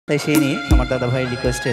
তাই সেই নিয়ে আমার দাদা ভাইয়ের রিকোয়েস্টে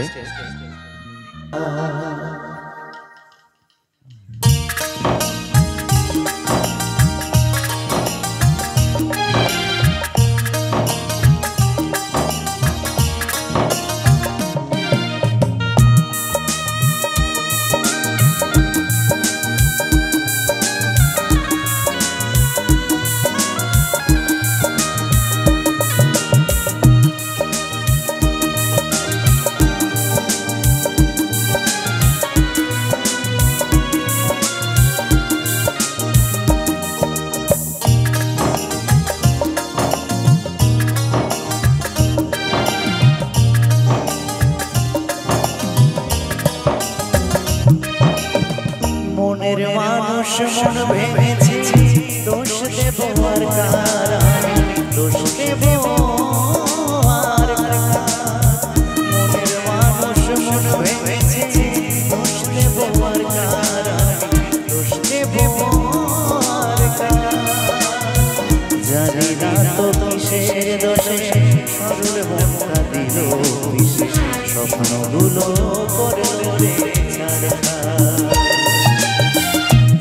মনের মানুষ মন ভেঙেছে দোষ দেব আর কারা দোষ দেব আর কারা মনের মানুষ মন ভেঙেছে দোষ দেব আর কারা দোষ দেব আর কারা জানি না তো কিসের দোষে সরল মনটা দিল বিশেষ স্বপ্নগুলো করলো রে ছাড়া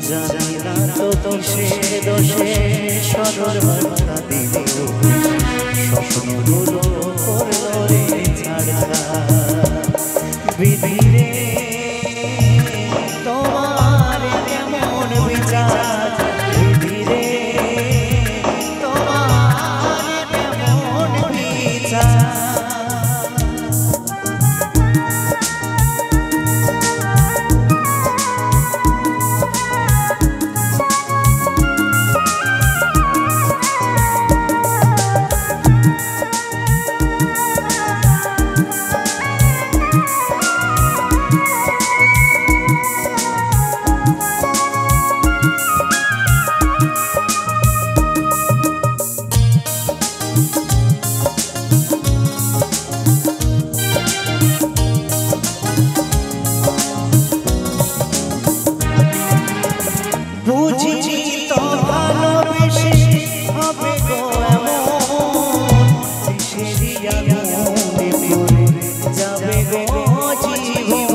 জানি না তো কিসের দোষে সরল মনটা দিল স্বপ্নগুলো করলো রে ছাড়া বিধি রে তোমার কেমন বিচার বিধি রে তোমার কেমন বিচার বুঝিনি তো ভালোবেসে হবে গো এমন কিসেরই আগুনে পুড়ে যাবে গো জীবন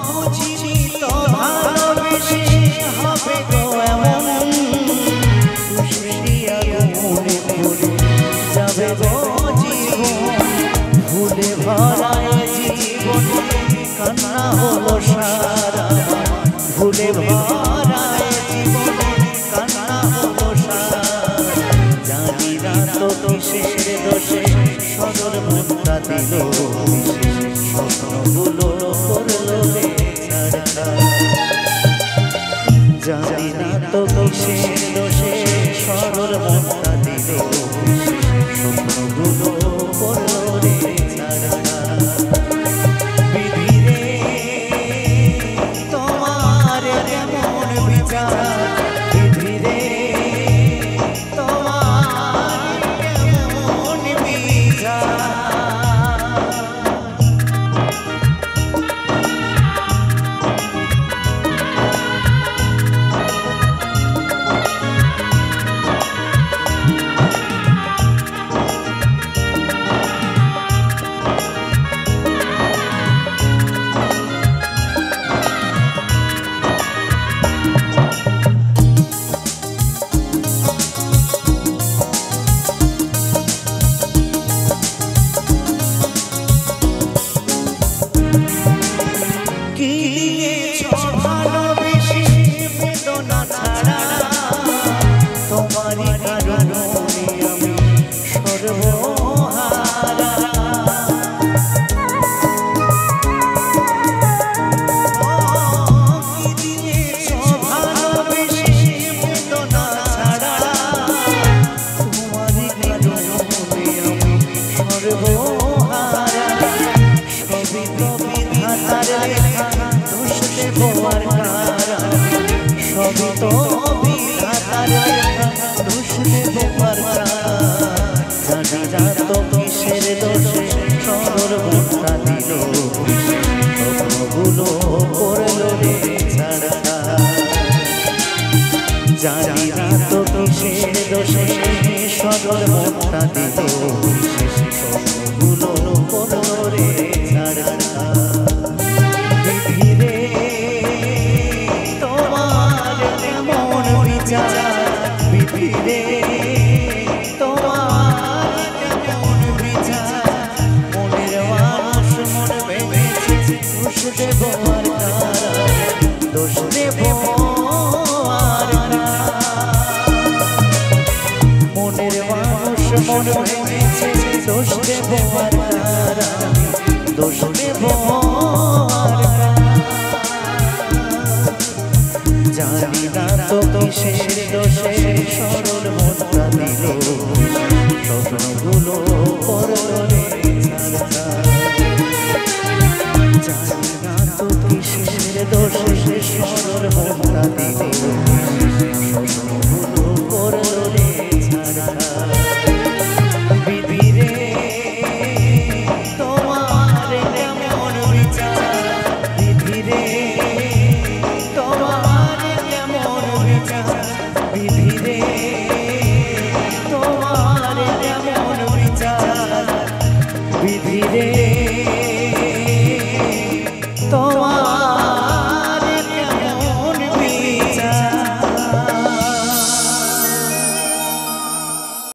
বুঝিনি তো ভালোবেসে হবে গো এমন কিসেরই আগুনে পুড়ে যাবে গো জীবন ভুলে ভরা কান্না হলো সারা ভুলে ভরা জীবনে কান্না হলো সারা জানি না তো কিসের দোষে সদর মনটা দিল স্বপ্নগুলো করলো রে ছাড়া জানি না তো কিসের দোষে সদর মনটা দিল স্বপ্নগুলো করলো রে ছাড়া দোষে সদর মনটা দিল স্বপ্নগুলো করলো রে ছাড়া ধীরে তোমার কেমন বিচার ধীরে তোমার কেমন বিচার মনের মানুষ মন ভেবেছে দোষ দেব আর কারা দোষ দেব আর কারা মনের মানুষ মন ভেবেছে দোষ দেব আর কারা দোষ দেব আর কারা জানি না তো কিসের দোষে সরল মনটা দিল স্বপ্নগুলো করলো রে ছাড়া জানি না তো কিসের দোষে সরল মনটা দিল স্বপ্নগুলো করলো রে ছাড়া বিধিরে তোমার কেমন বিচার বিধিরে তোমার কেমন বিচার বিধিরে তোমার কেমন বিচার বিধিরে তোমার